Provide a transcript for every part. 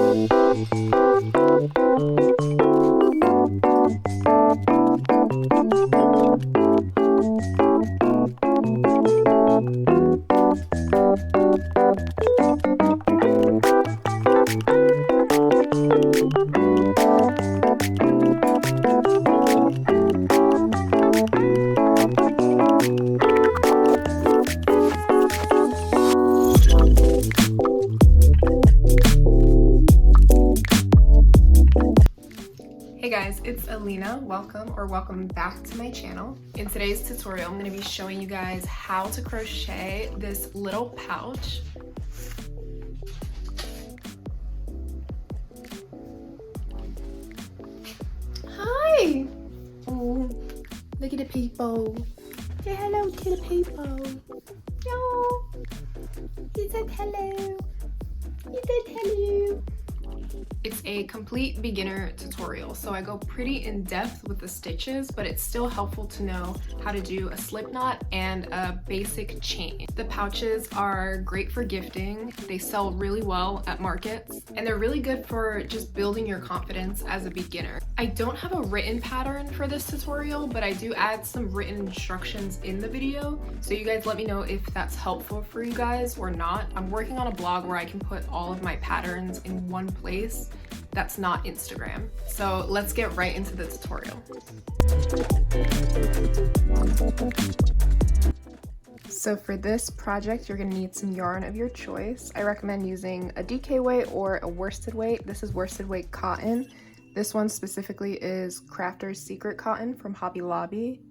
Hey guys, it's Alina. Welcome back to my channel. In today's tutorial, I'm going to be showing you guys how to crochet this little pouch. Hi! Oh, look at the people. Say hello to the people. No, he said hello. He said hello. It's a complete beginner tutorial, so I go pretty in depth with the stitches, but it's still helpful to know how to do a slip knot and a basic chain. The pouches are great for gifting. They sell really well at markets, and they're really good for just building your confidence as a beginner. I don't have a written pattern for this tutorial, but I do add some written instructions in the video, so you guys let me know if that's helpful for you guys or not. I'm working on a blog where I can put all of my patterns in one place that's not Instagram. So let's get right into the tutorial. So for this project, you're gonna need some yarn of your choice. I recommend using a DK weight or a worsted weight. This is worsted weight cotton. This one specifically is Crafter's Secret Cotton from Hobby Lobby.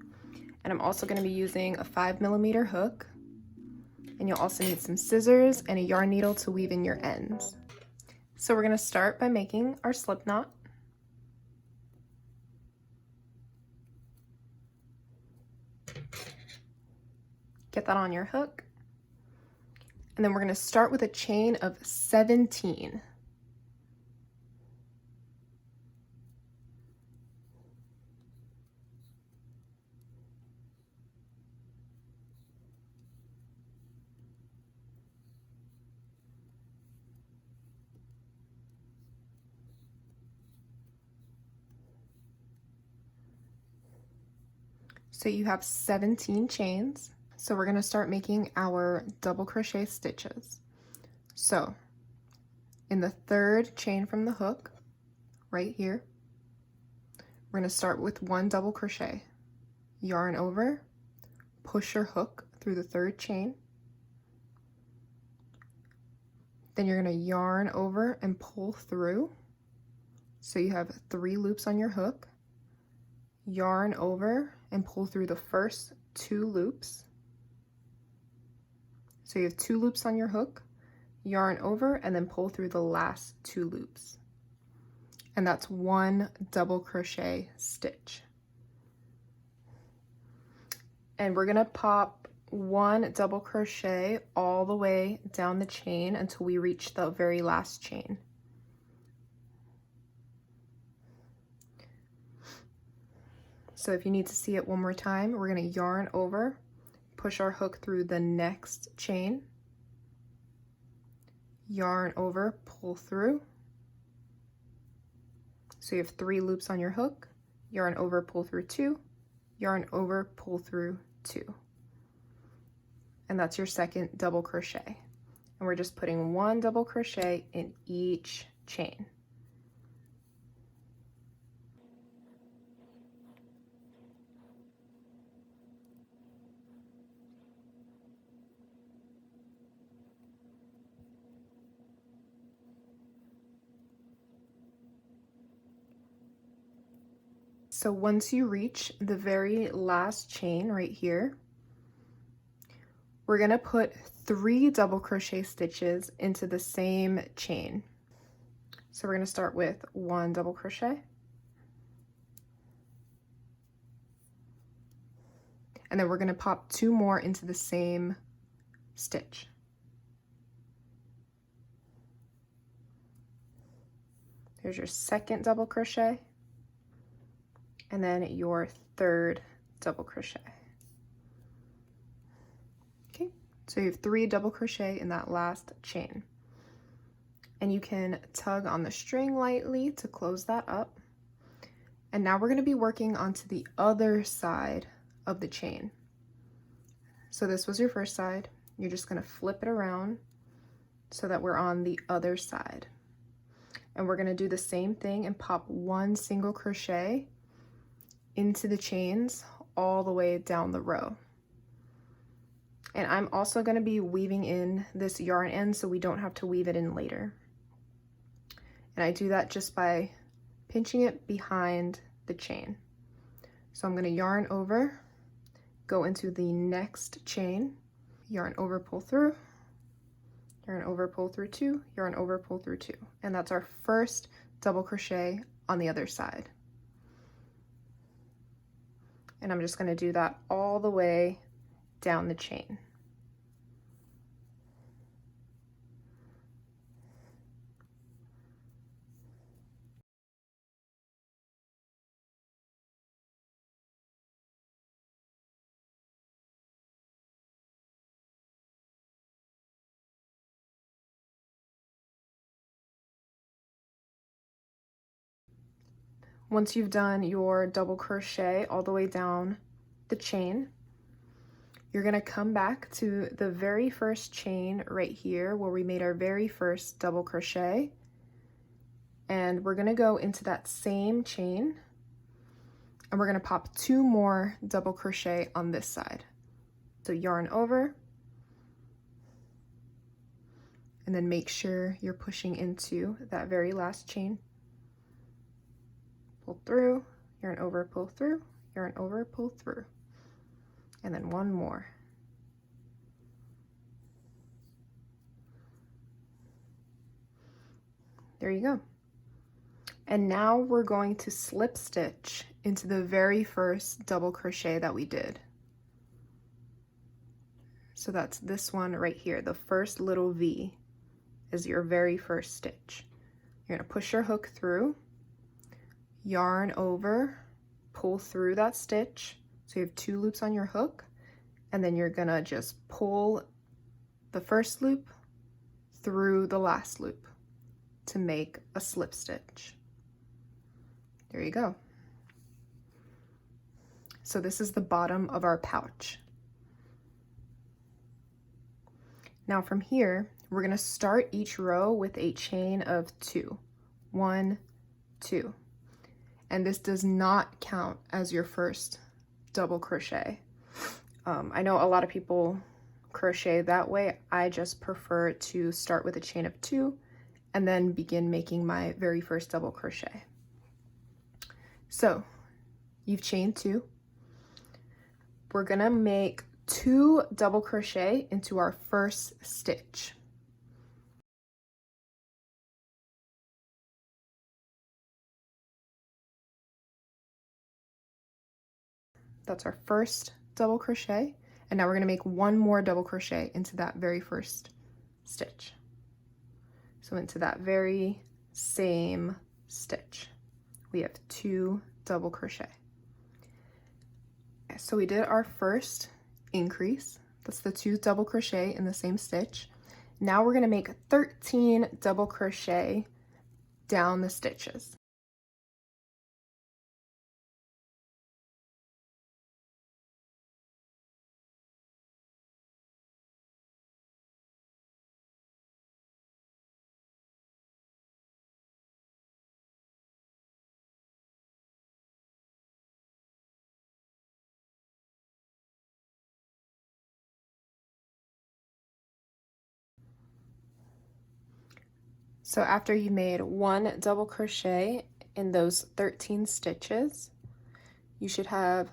And I'm also gonna be using a 5mm hook. And you'll also need some scissors and a yarn needle to weave in your ends. So we're going to start by making our slip knot. Get that on your hook. And then we're going to start with a chain of 17. So you have 17 chains. So we're going to start making our double crochet stitches. So in the third chain from the hook, right here, we're going to start with one double crochet. Yarn over, push your hook through the third chain. Then you're going to yarn over and pull through. So you have 3 loops on your hook. Yarn over and pull through the first 2 loops. So you have 2 loops on your hook, yarn over, and then pull through the last 2 loops. And that's 1 double crochet stitch. And we're gonna pop 1 double crochet all the way down the chain until we reach the very last chain. So if you need to see it one more time, we're going to yarn over, push our hook through the next chain, yarn over, pull through. So you have 3 loops on your hook, yarn over, pull through 2, yarn over, pull through 2. And that's your second double crochet. And we're just putting 1 double crochet in each chain. So once you reach the very last chain right here, we're going to put 3 double crochet stitches into the same chain. So we're going to start with 1 double crochet. And then we're going to pop 2 more into the same stitch. There's your second double crochet. And then your third double crochet. Okay, so you have 3 double crochet in that last chain. and you can tug on the string lightly to close that up. And now we're going to be working onto the other side of the chain. So this was your first side. You're just going to flip it around so that we're on the other side. And we're going to do the same thing and pop one single crochet into the chains all the way down the row. And I'm also going to be weaving in this yarn end so we don't have to weave it in later. And I do that just by pinching it behind the chain. So I'm going to yarn over, go into the next chain, yarn over, pull through, yarn over, pull through two, yarn over, pull through two. And that's our first double crochet on the other side. And I'm just going to do that all the way down the chain. Once you've done your double crochet all the way down the chain, you're going to come back to the very first chain right here where we made our very first double crochet, and we're going to go into that same chain and we're going to pop two more double crochet on this side. So yarn over, and then make sure you're pushing into that very last chain. Pull through, yarn over, pull through, yarn over, pull through, and then one more. There you go. And now we're going to slip stitch into the very first double crochet that we did. So that's this one right here. The first little V is your very first stitch. You're going to push your hook through, yarn over, pull through that stitch. So you have two loops on your hook, and then you're gonna just pull the first loop through the last loop to make a slip stitch. There you go. So this is the bottom of our pouch. Now from here, we're gonna start each row with a chain of two. 1, 2. And this does not count as your first double crochet. I know a lot of people crochet that way. I just prefer to start with a chain of 2 and then begin making my very first double crochet. So you've chained 2. We're gonna make 2 double crochet into our first stitch. That's our first double crochet, and now we're going to make one more double crochet into that very first stitch. So into that very same stitch, we have 2 double crochet. So we did our first increase. That's the 2 double crochet in the same stitch. Now we're going to make 13 double crochet down the stitches. So after you made 1 double crochet in those 13 stitches, you should have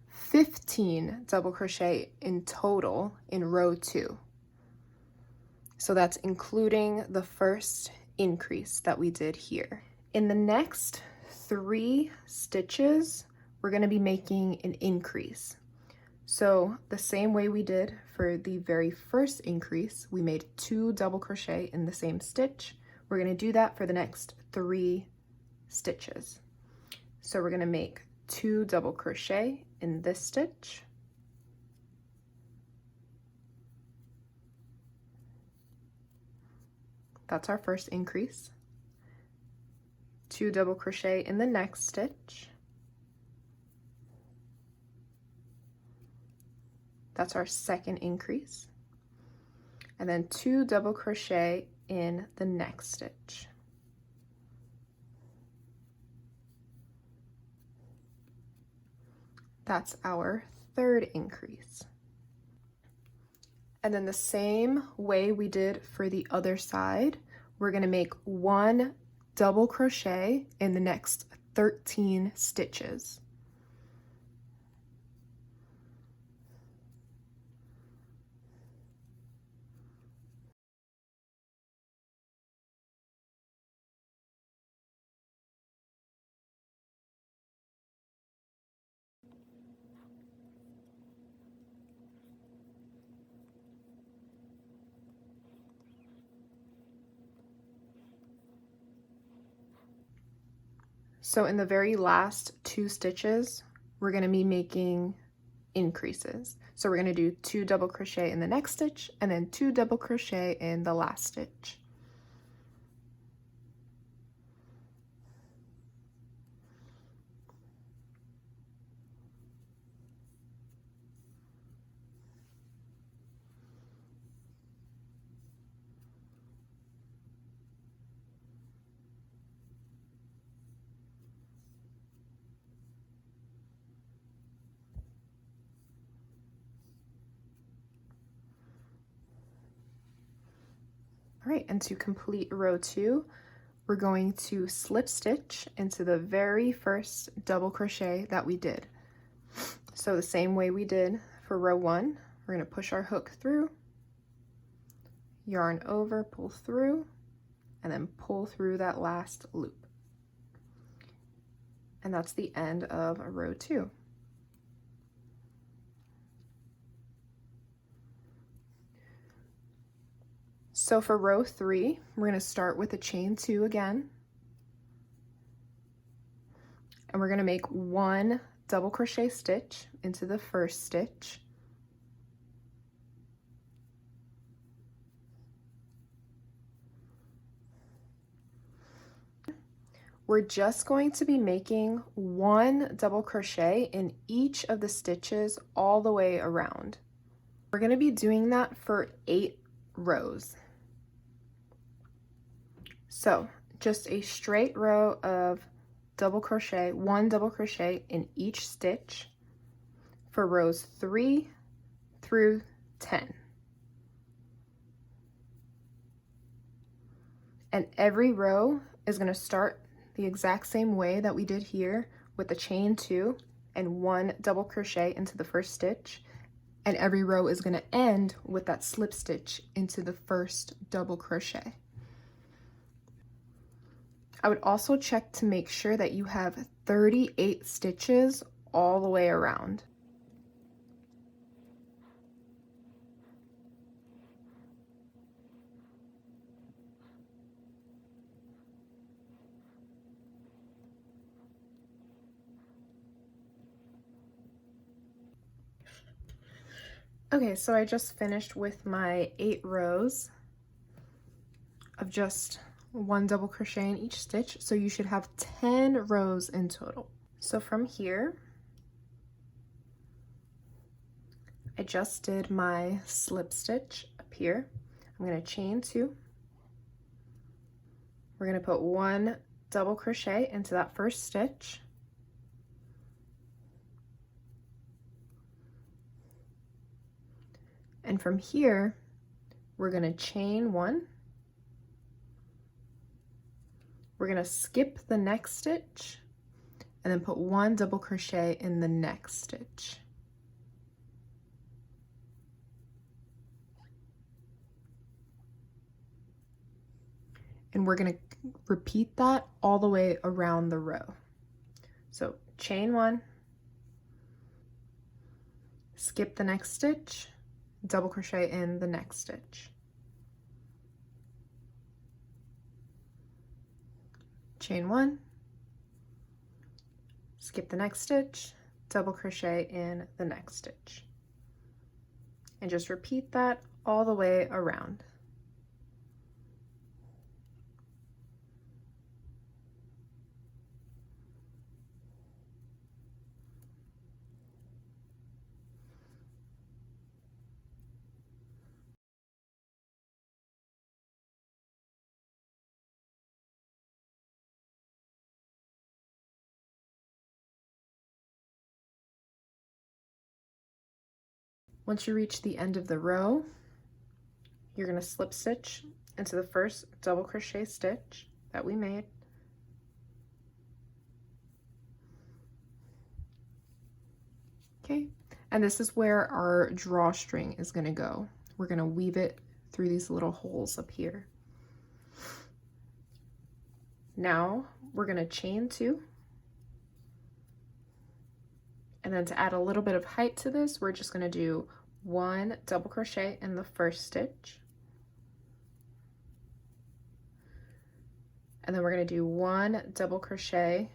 15 double crochet in total in row 2. So that's including the first increase that we did here. In the next 3 stitches, we're going to be making an increase. So the same way we did for the very first increase, we made 2 double crochet in the same stitch. We're going to do that for the next 3 stitches. So we're going to make 2 double crochet in this stitch, That's our first increase. 2 double crochet in the next stitch. That's our second increase. And then 2 double crochet in the next stitch. That's our third increase. And then the same way we did for the other side, we're going to make 1 double crochet in the next 13 stitches. So in the very last 2 stitches, we're going to be making increases. So we're going to do 2 double crochet in the next stitch and then 2 double crochet in the last stitch. All right, and to complete row 2, we're going to slip stitch into the very first double crochet that we did. So the same way we did for row 1, we're going to push our hook through, yarn over, pull through, and then pull through that last loop. And that's the end of row 2. So for row 3, we're going to start with a chain 2 again. And we're going to make 1 double crochet stitch into the first stitch. We're just going to be making 1 double crochet in each of the stitches all the way around. We're going to be doing that for 8 rows. So just a straight row of double crochet, 1 double crochet in each stitch for rows 3 through 10. And every row is going to start the exact same way that we did here with a chain 2 and 1 double crochet into the first stitch. And every row is going to end with that slip stitch into the first double crochet. I would also check to make sure that you have 38 stitches all the way around. Okay, so I just finished with my 8 rows of just 1 double crochet in each stitch, so you should have 10 rows in total. So from here, I just did my slip stitch up here. I'm going to chain 2. We're going to put 1 double crochet into that first stitch. And from here, we're going to chain 1. We're going to skip the next stitch and then put 1 double crochet in the next stitch. And we're going to repeat that all the way around the row. So chain 1, skip the next stitch, double crochet in the next stitch. Chain 1, skip the next stitch, double crochet in the next stitch. And just repeat that all the way around. Once you reach the end of the row, you're going to slip stitch into the first double crochet stitch that we made. Okay, and this is where our drawstring is going to go. We're going to weave it through these little holes up here. Now we're going to chain 2. And then to add a little bit of height to this, we're just going to do 1 double crochet in the first stitch. And then we're going to do 1 double crochet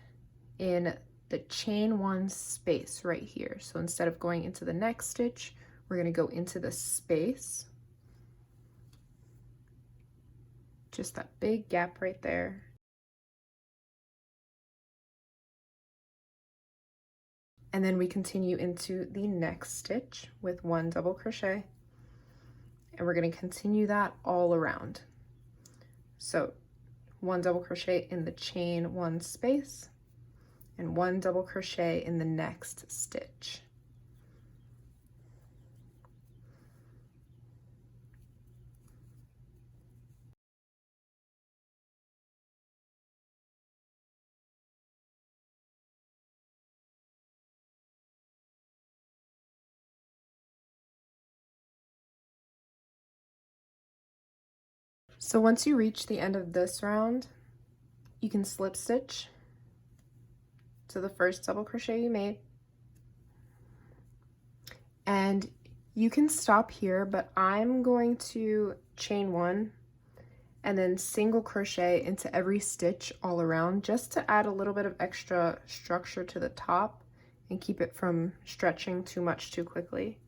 in the chain 1 space right here. So instead of going into the next stitch, we're going to go into the space. Just that big gap right there. And then we continue into the next stitch with 1 double crochet. And we're going to continue that all around. So 1 double crochet in the chain 1 space and 1 double crochet in the next stitch. So once you reach the end of this round, you can slip stitch to the first double crochet you made. And you can stop here, but I'm going to chain 1 and then single crochet into every stitch all around just to add a little bit of extra structure to the top and keep it from stretching too much too quickly.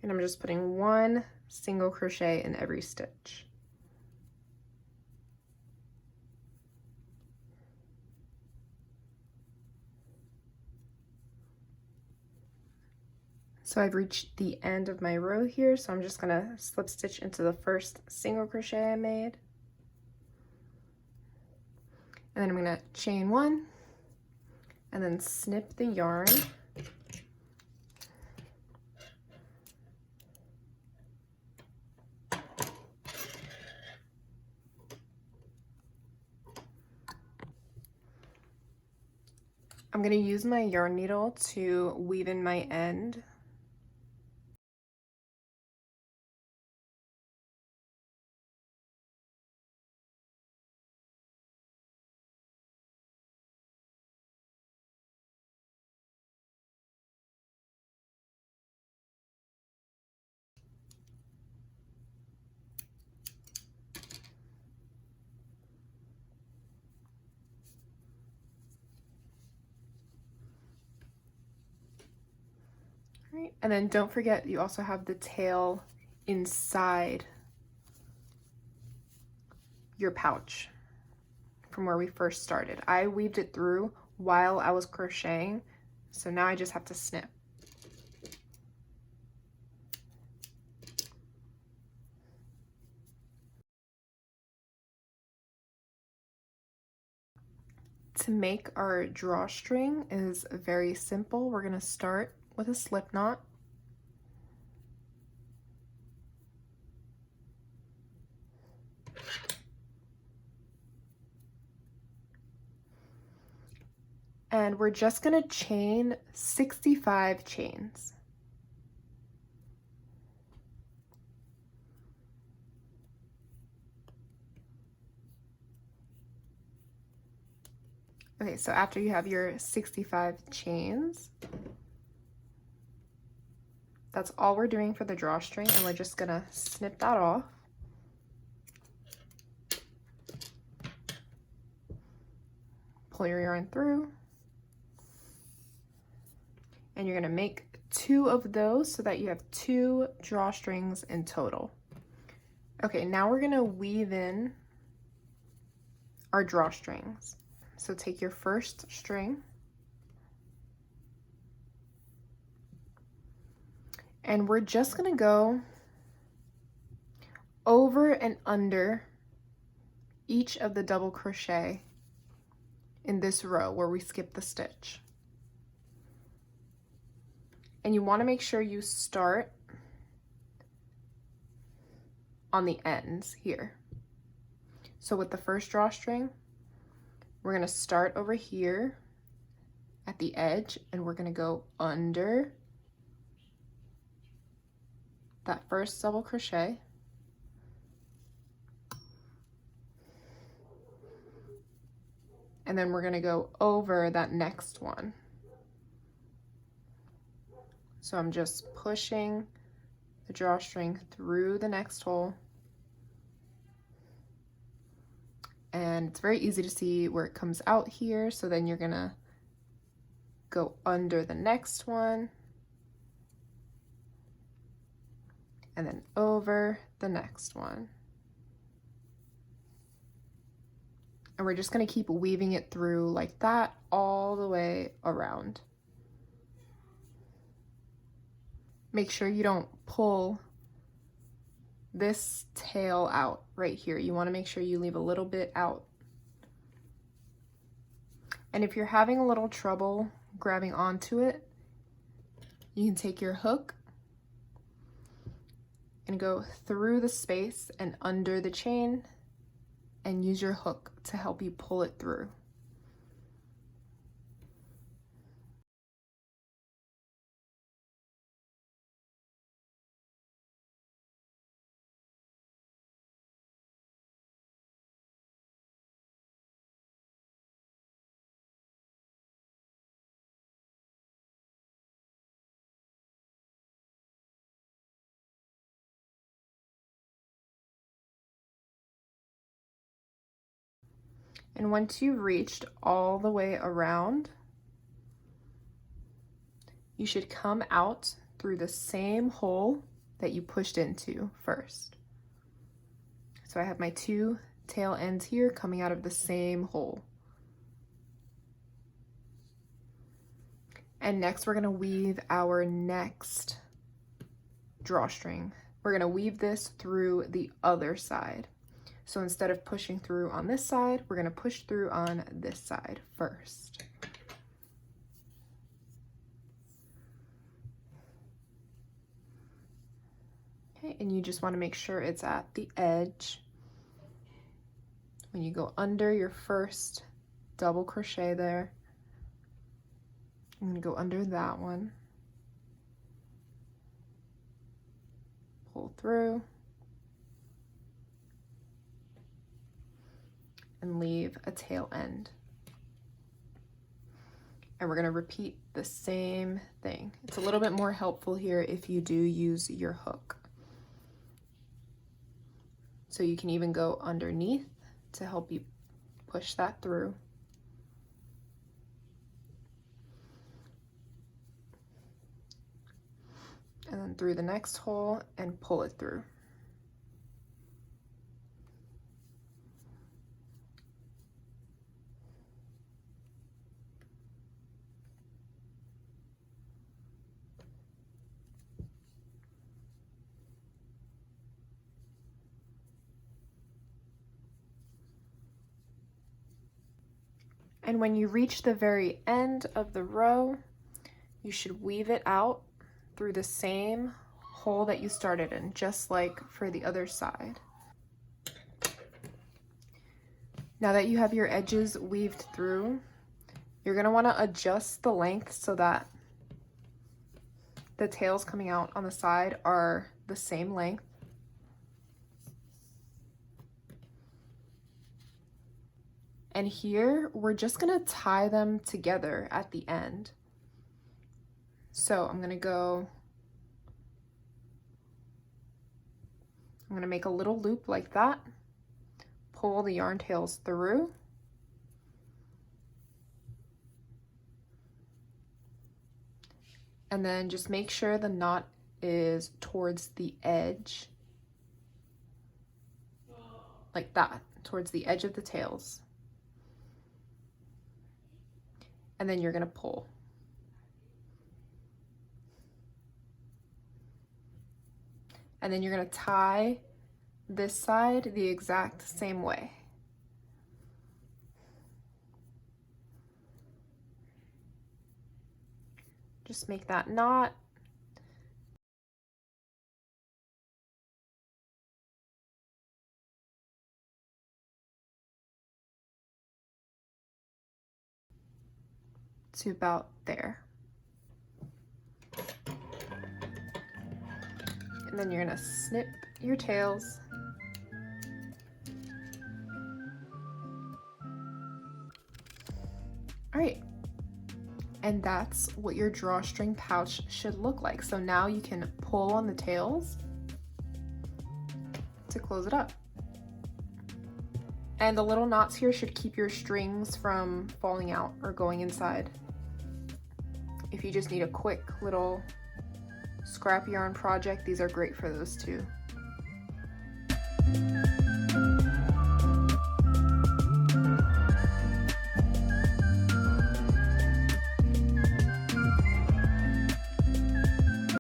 And I'm just putting 1 single crochet in every stitch. So I've reached the end of my row here, so I'm just gonna slip stitch into the first single crochet I made. And then I'm gonna chain 1 and then snip the yarn. I'm going to use my yarn needle to weave in my end. Right. And then don't forget, you also have the tail inside your pouch from where we first started. I weaved it through while I was crocheting, so now I just have to snip. To make our drawstring is very simple. We're going to start with a slip knot. And we're just going to chain 65 chains. Okay, so after you have your 65 chains, that's all we're doing for the drawstring, and we're just gonna snip that off. Pull your yarn through, and you're gonna make 2 of those so that you have 2 drawstrings in total. Okay, now we're gonna weave in our drawstrings. So take your first string and we're just gonna go over and under each of the double crochet in this row where we skipped the stitch. And you want to make sure you start on the ends here. So with the first drawstring, we're going to start over here at the edge, and we're going to go under that first double crochet, and then we're going to go over that next one. So I'm just pushing the drawstring through the next hole, and it's very easy to see where it comes out here. So then you're gonna go under the next one and then over the next one. And we're just gonna keep weaving it through like that all the way around. Make sure you don't pull this tail out right here. You want to make sure you leave a little bit out. And if you're having a little trouble grabbing onto it, you can take your hook and go through the space and under the chain and use your hook to help you pull it through. And once you've reached all the way around, you should come out through the same hole that you pushed into first. So I have my two tail ends here coming out of the same hole. And next we're gonna weave our next drawstring. We're gonna weave this through the other side. So instead of pushing through on this side, we're gonna push through on this side first. Okay, and you just wanna make sure it's at the edge. When you go under your first double crochet there, I'm gonna go under that one, pull through, and leave a tail end. And we're gonna repeat the same thing. It's a little bit more helpful here if you do use your hook. So you can even go underneath to help you push that through. And then through the next hole and pull it through. And when you reach the very end of the row, you should weave it out through the same hole that you started in, just like for the other side. Now that you have your edges weaved through, you're gonna wanna adjust the length so that the tails coming out on the side are the same length. And here, we're just gonna tie them together at the end. So I'm gonna make a little loop like that, pull the yarn tails through, and then just make sure the knot is towards the edge, like that, towards the edge of the tails. And then you're gonna pull. And then you're gonna tie this side the exact same way. Just make that knot to about there. And then you're gonna snip your tails. All right, and that's what your drawstring pouch should look like. So now you can pull on the tails to close it up. And the little knots here should keep your strings from falling out or going inside. If you just need a quick little scrap yarn project, these are great for those too.